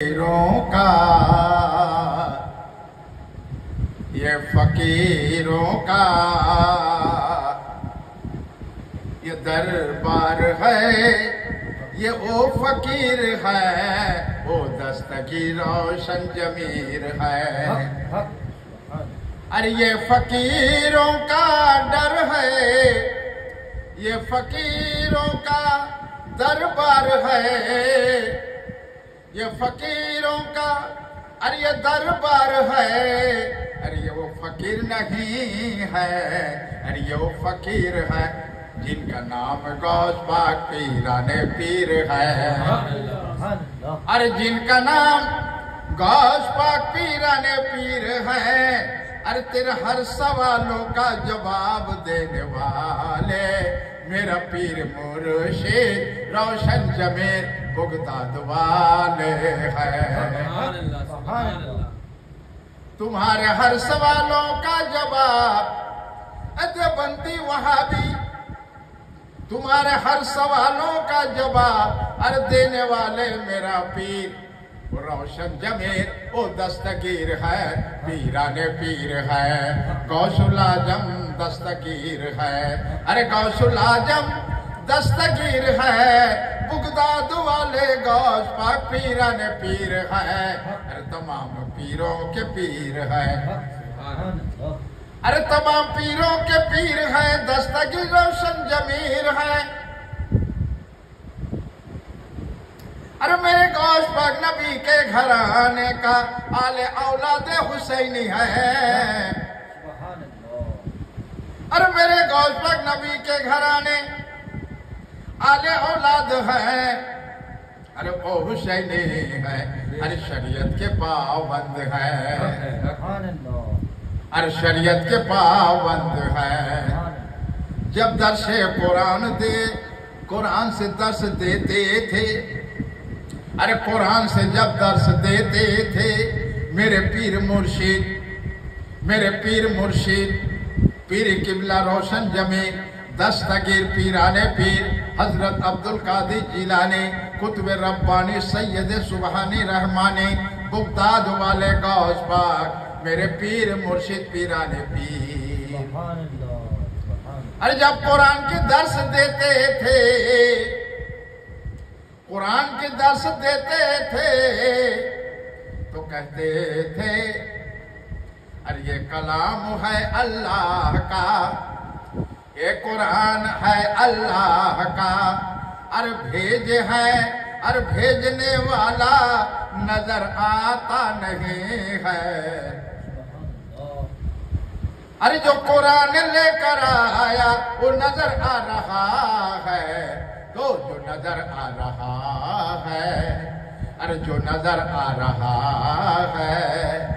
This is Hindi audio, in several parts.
फकीरों का ये फकीरों का ये दरबार है, ये ओ फकीर है, ओ दस्तगीर रोशन जमीर है। अरे ये फकीरों का डर है, ये फकीरों का दरबार है, ये फकीरों का अरे ये दरबार है। अरे ये वो फकीर नहीं है, अरे ये वो फकीर है जिनका नाम गौस पाक पीराने पीर है। अरे जिनका नाम गौस पाक पीराने पीर है। अरे तेरे हर सवालों का जवाब देने वाले मेरा पीर मुर्शिद रोशन जमीर बुगदाद वाले हैं। तुम्हारे हर सवालों का जवाब देवबंदी वहाबी, तुम्हारे हर सवालों का जवाब अरे देने वाले मेरा पीर रोशन जमीर ओ दस्तगीर है, पीराने पीर है, गौसुल आजम दस्तगीर है। अरे गौसुल आजम दस्तगीर है, बुगदाद वाले गौस पाक पीराने पीर है। अरे तमाम पीरों के पीर है, अरे तमाम पीरों के पीर है, दस्तगीर रोशन जमीर है। अरे मेरे गौस पाक नबी के घराने का आले औलाद हुसैनी है। अरे मेरे गौस पाक नबी के घराने आले औलाद है, अरे वो हुसैनी है। अरे शरीयत के पाबंद है, अरे शरीयत के पाबंद है। जब दर्शे कुरान दे, कुरान से दर्श देते थे, अरे कुरान से जब दर्श देते थे मेरे पीर मुर्शिद, मेरे पीर मुर्शिद पीर किबला रोशन जमीर दस्तगीर पीराने पीर हजरत अब्दुल कादिर जिलानी कुतुब रब्बानी सैयद सुबहानी रहमानी बुगदाद वाले गौस पाक मेरे पीर मुर्शिद पीराने पीर। अरे जब कुरान के दर्श देते थे, कुरान के दर्श देते थे तो कहते थे अरे ये कलाम है अल्लाह का, ये कुरान है अल्लाह का। अरे भेज है, अरे भेजने वाला नजर आता नहीं है। अरे जो कुरान लेकर आया वो नजर आ रहा है, तो जो नजर आ रहा है, अरे जो नजर आ रहा है,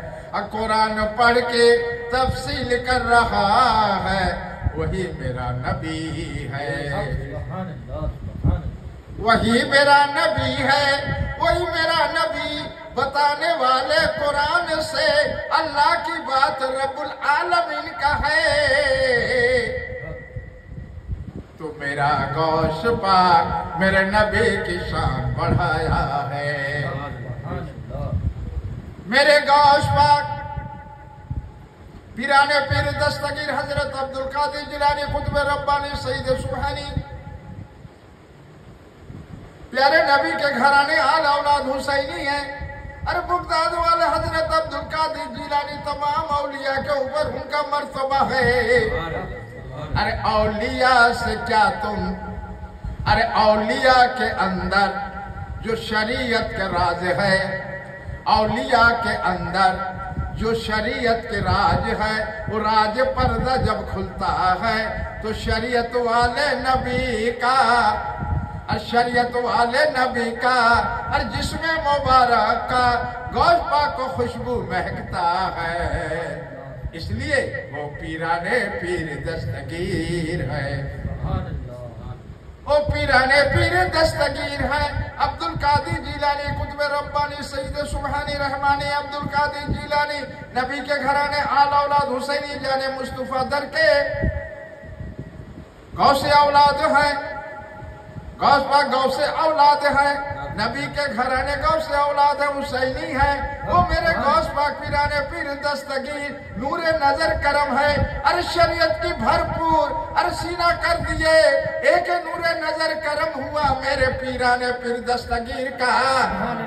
कुरान पढ़ के तफसील कर रहा है, वही मेरा नबी है, वही मेरा नबी है, वही मेरा नबी बताने वाले कुरान से अल्लाह की बात रब्बुल आलमीन का है। तो मेरा गौस पाक मेरे नबी की शान बढ़ाया है। मेरे गौस पाक पीराने पीर दस्तगीर हजरत अब्दुल कादिर जिलानी कुतुब रब्बानी सईद सुबहानी प्यारे नबी के घराने आल औलाद हुसैनी है। अरे बुगदाद वाले हजरत अब्दुल कादिर जिलानी तमाम औलिया के ऊपर उनका मर्तबा है। अरे औलिया से क्या तुम, अरे औलिया के अंदर जो शरीयत के राज है, औलिया के अंदर जो शरीयत के राज है, वो राज पर्दा जब खुलता है तो शरीयत वाले नबी का, शरीयत वाले नबी का और जिसमें मुबारक का गौस पाक को खुशबू महकता है, इसलिए वो पीराने पीर दस्तगीर है। वो पीराने पीर दस्तगीर है। अब्दुल कादिर जिलानी कुतुब रब्बानी सईद सुबहानी रहमानी अब्दुल कादिर जिलानी नबी के घराने आल औलाद हुसैनी जाने मुस्तफा दर के गौसे औलाद है, गौस पाक गौसे औलाद है। नबी के घराने गौ से औलाद हुसैनी है। वो मेरे गौस पाक पिराने पीर दस्तगीर नूरे नजर करम है। अरे शरीयत की भरपूर अरे सीना कर दिए एक नूरे नजर करम हुआ मेरे पीराने पीर दस्तगीर का।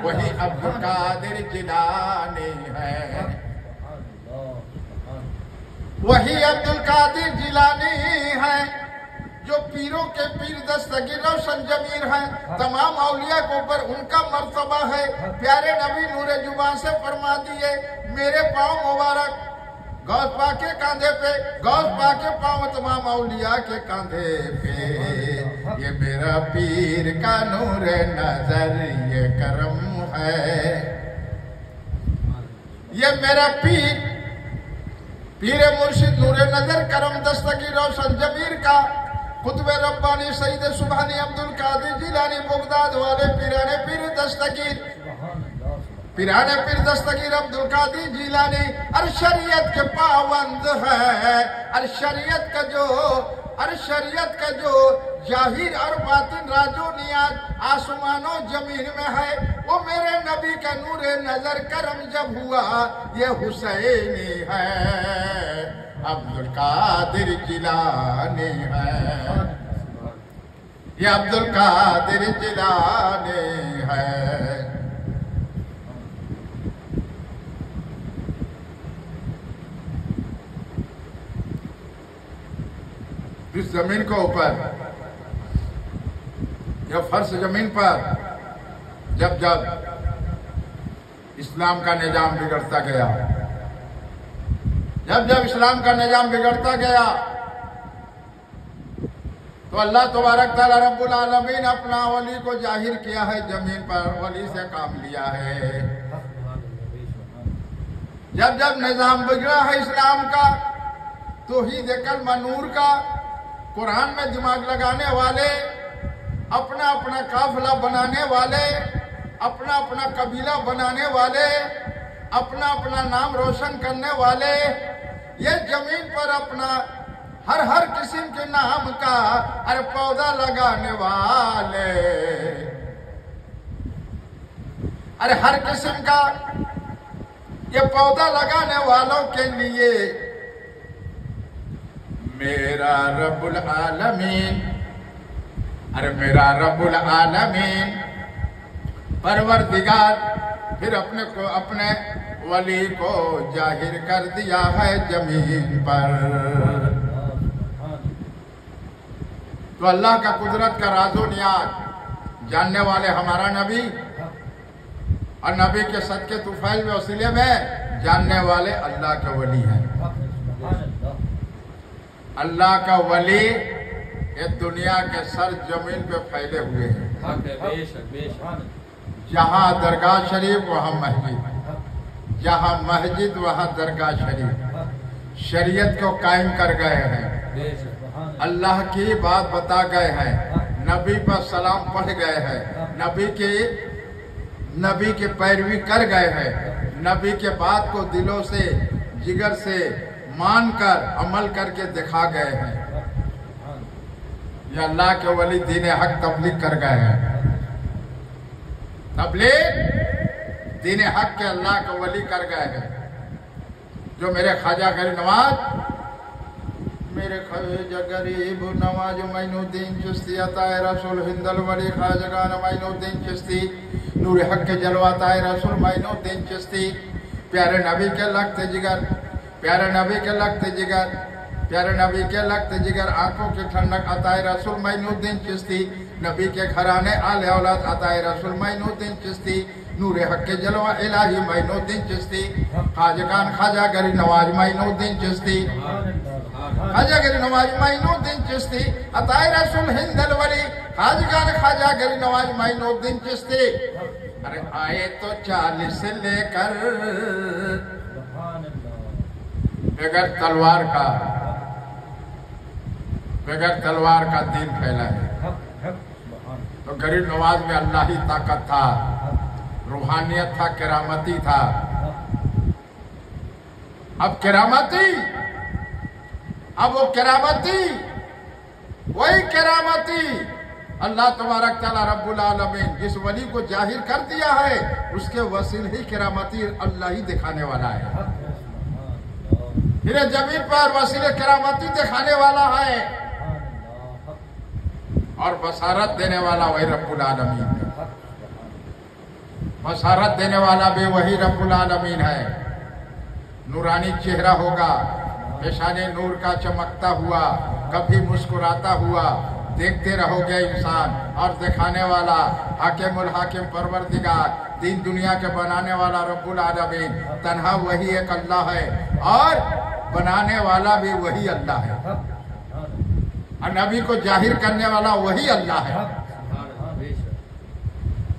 वही अब्दुल कादिर जिलानी है, वही अब्दुल कादिर जिलानी है जो पीरों के पीर दस्तगीर रोशन जमीर है। तमाम औलिया के ऊपर उनका मर्तबा है। प्यारे नबी नूरे जुबान से फरमा दिए मेरे पाँव मुबारक गौस पाक के कांधे पे, गौस पाक के पाँव तमाम औलिया के कांधे पे। ये मेरा पीर का नूरे नजर ये करम है। ये मेरा पीर मुर्शिद नूरे नजर करम दस्तगीर रोशन जमीर का कुतुब रब्बानी सईद सुभानी अब्दुल कादिर जिलानी बगदाद वाले पिराने पीर दस्तगीर अब्दुल कादिर जिलानी अरे शरीयत के पाबंद है। अरे शरीयत का जो जाहिर और बातिन राजो नियाज आसमानों जमीन में है। वो मेरे नबी का नूरे नजर करम जब हुआ ये हुसैनी है, अब्दुल कादिर जिलानी है। ये अब्दुल कादिर जिलानी है। इस जमीन के ऊपर या फर्श जमीन पर जब जब इस्लाम का निजाम बिगड़ता गया, जब जब इस्लाम का निजाम बिगड़ता गया तो अल्लाह तबारक तआला रब्बुल आलमीन अपना वली को जाहिर किया है जमीन पर, वली से काम लिया है। जब जब निजाम बिगड़ा है इस्लाम का, तौहीद कलमा नूर का, कुरान में दिमाग लगाने वाले, अपना अपना काफिला बनाने वाले, अपना अपना कबीला बनाने वाले, अपना अपना नाम रोशन करने वाले, ये जमीन पर अपना हर किस्म के नाम का अरे पौधा लगाने वाले, अरे हर किस्म का ये पौधा लगाने वालों के लिए मेरा रब्बुल आलमीन, अरे मेरा रब्बुल आलमीन परवरदिगार फिर अपने वली को जाहिर कर दिया है जमीन पर। तो अल्लाह का कुदरत का राजो नियाज जानने वाले हमारा नबी और नबी के सदके तुफैल में वसीले में जानने वाले अल्लाह के वली हैं। अल्लाह का वली ये दुनिया के सर जमीन पे फैले हुए हैं। जहाँ दरगाह शरीफ वहाँ मस्जिद, जहाँ मस्जिद वहाँ दरगाह शरीफ। शरीयत को कायम कर गए हैं, अल्लाह की बात बता गए हैं, नबी पर सलाम पढ़ गए हैं, नबी के पैरवी कर गए हैं, नबी के बात को दिलों से जिगर से मानकर अमल करके दिखा गए हैं। ये अल्लाह के वली दीन हक तबलीग कर गए हैं। तबलीग दीन हक के अल्लाह के वली कर गए हैं। जो मेरे ख्वाजा गरीब नवाज, मेरे ख्वाजा गरीब नवाज मोइनुद्दीन चिश्ती अताए रसूल हिंदल वली ख्वाजा मोइनुद्दीन चिश्ती नूर हक के जलवाताए रसूल मोइनुद्दीन चिश्ती प्यारे नबी के लगते जिगर, प्यारे नबी के लगते जिगर, प्यारे नबी के लगते जिगर आंखों की ठंडक अताए रसूल मोइनुद्दीन चिश्ती नबी के घराने आले औलाद अताए रसूल मोइनुद्दीन चिश्ती नूर हक के जलवा इलाही मोइनुद्दीन चिश्ती खाजगान ख्वाजा गरीब नवाज मोइनुद्दीन चिश्ती ख्वाजा गरीब नवाज मोइनुद्दीन चिश्ती अताए रसूल हिंदल वली खाजगान ख्वाजा गरीब नवाज मोइनुद्दीन चिश्ती। अरे आए तो 40 से लेकर बगैर तलवार का दीन फैला है। तो गरीब नवाज में अल्लाह ही ताकत था, रूहानियत था, करामती था। अब वो करामती वही करामती अल्लाह तबारक तआला रब्बुल आलमीन जिस वली को जाहिर कर दिया है उसके वसीले ही करामती अल्लाह ही दिखाने वाला है। फिर जमीन पर वसीले करामती दिखाने वाला है और बसारत देने वाला वही रब्बुल आलमीन है। बसारत देने वाला भी वही रब्बुल आलमीन है। नूरानी चेहरा होगा, पेशाने नूर का चमकता हुआ, कभी मुस्कुराता हुआ देखते रहोगे इंसान। और दिखाने वाला हाकिमुल हाकिम परवरदिगार दीन दुनिया के बनाने वाला रब्बुल आलमीन तन्हा वही एक अल्लाह है और बनाने वाला भी वही अल्लाह है और नबी को जाहिर करने वाला वही अल्लाह है।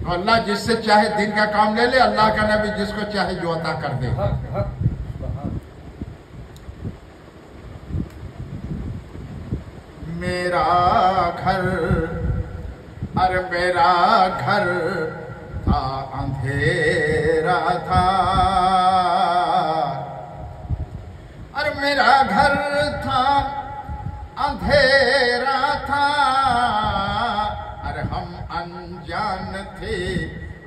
तो अल्लाह जिससे चाहे दिन का काम ले ले, अल्लाह का नबी जिसको चाहे जो अता कर दे। मेरा घर, अरे मेरा घर था अंधेरा था, अरे मेरा घर था अंधेरा था, अरे हम अनजान थे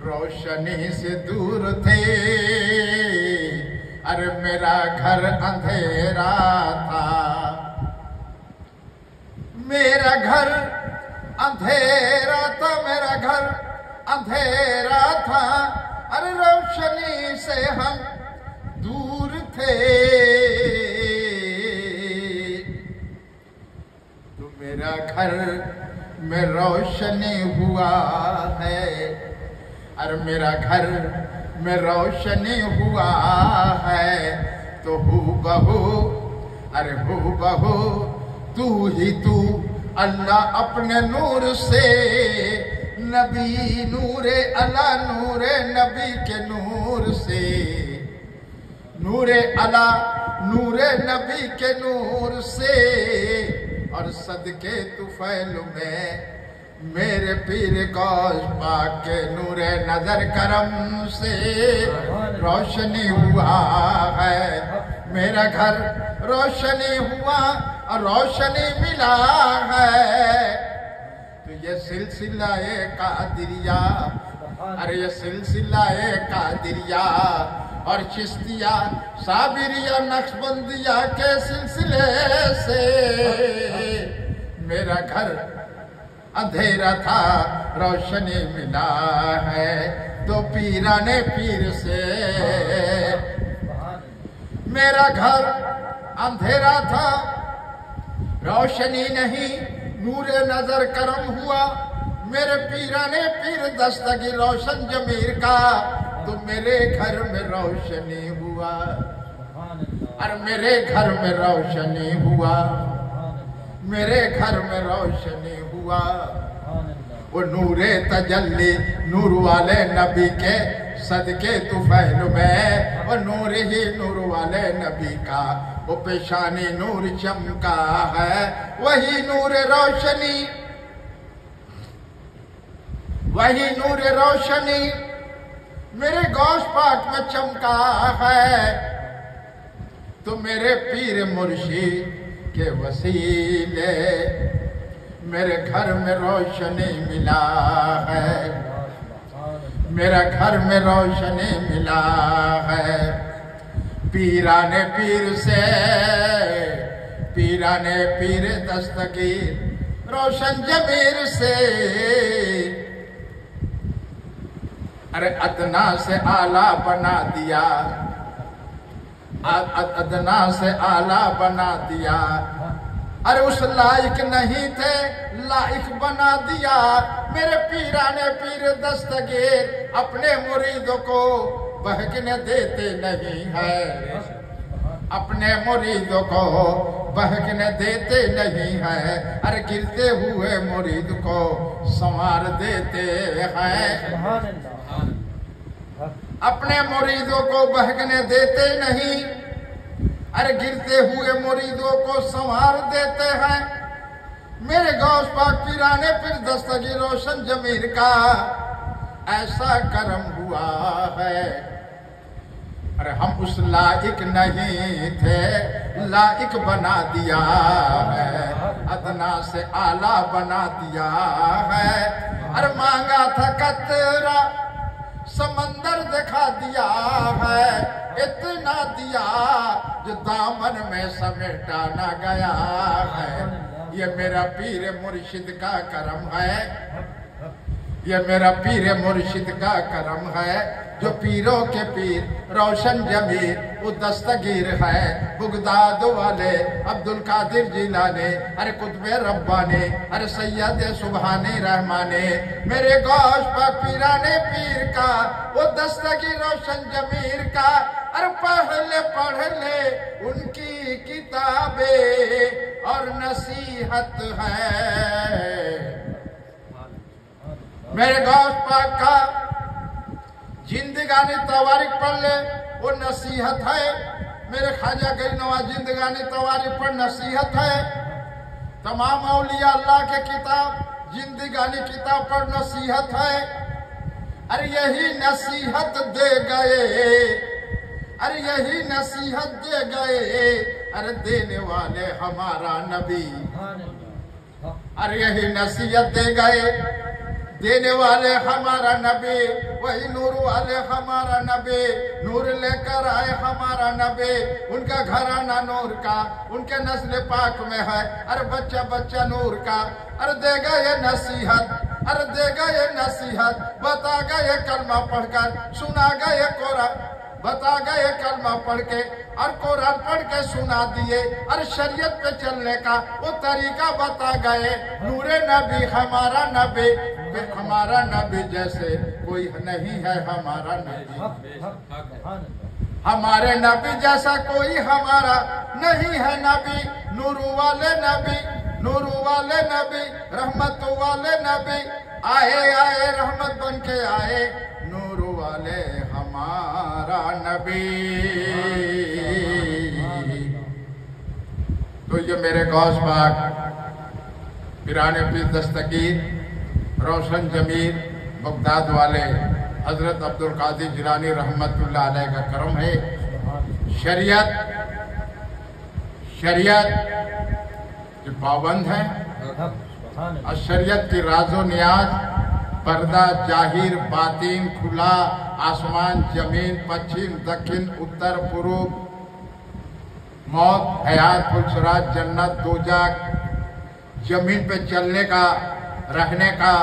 रोशनी से दूर थे, अरे मेरा घर अंधेरा था, मेरा घर अंधेरा था, मेरा घर अंधेरा था, अरे रोशनी से हम दूर थे, तो मेरा घर में रोशनी हुआ है, अरे मेरा घर में रोशनी हुआ है, तो हूबहू, अरे हूबहू तू ही तू अल्लाह अपने नूर से, नबी नूरे अला नूरे नबी के नूर से, नूरे अला नूरे नबी के नूर से, और सदके तुफैल में मेरे पीर गौस पाक के नूरे नजर करम से रोशनी हुआ है। मेरा घर रोशनी हुआ और रोशनी मिला है, तो ये सिलसिला कादिरिया, अरे ये सिलसिला कादिरिया और चिश्तिया साबिरिया नक्शबंदिया के सिलसिले से मेरा घर अंधेरा था रोशनी मिला है, तो पीराने पीर से मेरा घर अंधेरा था रोशनी नहीं नूरे नजर करम हुआ, मेरे पीराने पीर दस्तगी रोशन जमीर का, तो मेरे घर में रोशनी हुआ, और मेरे घर में रोशनी हुआ, मेरे घर में रोशनी हुआ। वो नूरे तजल्ली नूर वाले नबी के सदके तुफैल में, वो नूर ही नूर वाले नबी का वो पेशानी नूर चमका है, वही नूर रोशनी, वही नूर रोशनी मेरे गौश पाक में चमका है, तो मेरे पीर मुर्शिद के वसीले मेरे घर में रोशनी मिला है, मेरा घर में रोशनी मिला है। पीराने पीर से पीराने पीर दस्तगीर रोशन जमीर से, अरे अदना से आला बना दिया, अदना से आला बना दिया, अरे उस लायक नहीं थे लायक बना दिया। मेरे पीराने पीर दस्तगीर अपने मुरीदों को बहकने देते नहीं है, अपने मुरीदों को बहकने देते नहीं है, अरे गिरते हुए मुरीद को संवार देते हैं, अपने मुरीदों को बहकने देते नहीं, अरे गिरते हुए मुरीदों को संवार देते हैं। मेरे गौस पाक पीराने पीर दस्तगीर रोशन जमीर का ऐसा करम हुआ है, अरे हम उस लायक नहीं थे, लायक बना दिया है, अदना से आला बना दिया है। अरे मांगा था कतरा समंदर दिखा दिया है, इतना दिया जो दामन में समेटा ना गया है। ये मेरा पीर मुर्शिद का करम है, ये मेरा पीर मुर्शिद का करम है, जो पीरों के पीर रोशन जमीर वो दस्तगीर है। बुगदाद वाले अब्दुल कादिर जिलानी, अरे कुतुबे रब्बानी, अरे सैयद सुबहानी रहमानी, मेरे गौश पर पीराने पीर का वो दस्तगीर रोशन जमीर का। अरे पढ़ ले उनकी किताबें और नसीहत है। मेरे गौश पाक का जिंदगानी तवारीख पढ़ ले, वो नसीहत है। मेरे ख्वाजा गरीब नवाज जिंदगानी तवारीख पर नसीहत है। तमाम औलिया अल्लाह के किताब जिंदगानी किताब पर नसीहत है। अरे यही नसीहत दे गए, अरे यही नसीहत दे गए, अरे देने वाले हमारा नबी। अरे यही नसीहत दे गए, देने वाले हमारा नबी, वही नूर वाले हमारा नबी, नूर लेकर आए हमारा नबी। उनका घराना नूर का, उनके नस्ल पाक में है, अरे बच्चा बच्चा नूर का। अरे देगा ये नसीहत, अरे देगा ये नसीहत, बतागा ये कलमा पढ़कर, सुनागा ये कुरान, बतागा ये कलमा पढ़ के और कुरान पढ़ के सुना दिए। अरे शरीयत पे चलने का वो तरीका बता गए। नूरे नबी हमारा नबी, हमारा नबी जैसे कोई नहीं है हमारा नबी, हमारे नबी जैसा कोई हमारा नहीं है नबी। नूरू वाले नबी, नूरू वाले नबी, रहमत वाले नबी, आए आए रहमत बन के आए, नूरू वाले हमारा नबी। तो ये मेरे गौस पाक पीराने पीर दस्तगीर रोशन जमीर बगदाद वाले हजरत अब्दुल कादिर जिलानी रहमतुल्लाह अलैह का करम है। शरीयत जो पाबंद है, और शरीयत की राजो नियाज, पर्दा जाहिर बातिन खुला, आसमान जमीन पश्चिम दक्षिण उत्तर पूर्व, मौत हयात फुलसरात जन्नत दोजख, जमीन पे चलने का रहने का,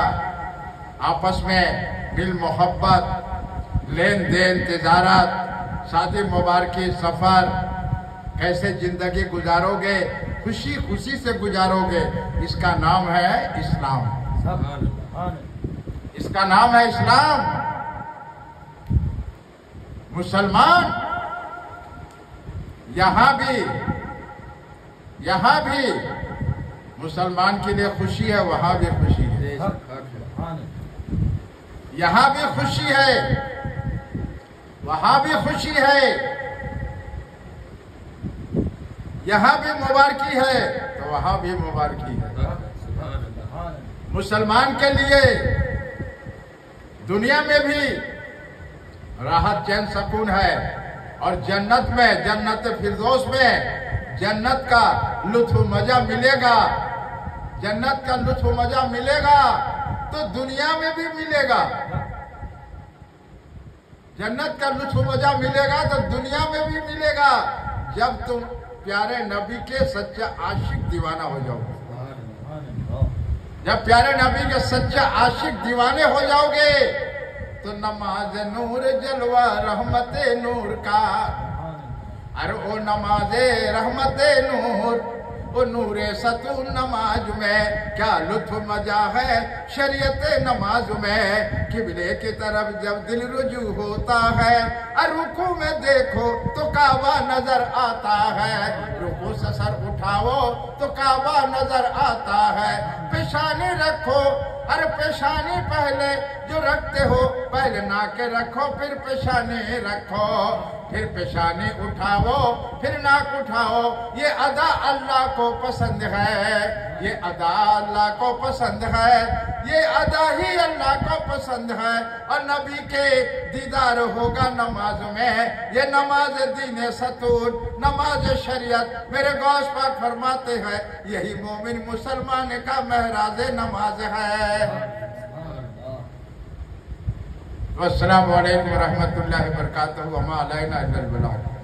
आपस में दिल मोहब्बत, लेन देन तिजारत, शादी मुबारकी, सफर, कैसे जिंदगी गुजारोगे, खुशी खुशी से गुजारोगे, इसका नाम है इस्लाम। इसका नाम है इस्लाम। मुसलमान यहाँ भी मुसलमान के लिए खुशी है, वहां भी खुशी है। यहाँ भी खुशी है, वहां भी खुशी है। यहाँ भी मुबारकी है तो वहां भी मुबारकी है। मुसलमान के लिए दुनिया में भी राहत चैन सुकून है, और जन्नत में, जन्नत फिरदौस में जन्नत का लुत्फ मजा मिलेगा। जन्नत का लुत्फ मजा मिलेगा तो दुनिया में भी मिलेगा। जन्नत का लुत्फ मजा मिलेगा तो दुनिया में भी मिलेगा, जब तुम प्यारे नबी के सच्चा आशिक दीवाना हो जाओगे। जब प्यारे नबी के सच्चा आशिक दीवाने हो जाओगे तो नमाज नूर जलवा रहमते नूर का, अरे ओ नमाजे रहमते नूर, ओ नूरे सतून नमाज में क्या लुत्फ मजा है शरीयत नमाज में। किबले की तरफ जब दिल रुजू होता है, रुकू में देखो तो काबा नजर आता है, रुकू से सर उठाओ तो काबा नजर आता है। पेशानी रखो, अरे पेशानी पहले जो रखते हो, पहले नाके रखो फिर पेशानी रखो। फिर पेशानी उठाओ, फिर नाक उठाओ। ये अदा अल्लाह को पसंद है, ये अदा अल्लाह को पसंद है, ये अदा ही अल्लाह को पसंद है। और नबी के दीदार होगा नमाज में, ये नमाज दीन सतूर, नमाज शरीयत। मेरे गौस पाक फरमाते हैं यही मोमिन मुसलमान का महराज नमाज है। अस्सलामु अलैकुम व रहमतुल्लाहि व बरकातहू। वमा अलैना इल्लल बलाग।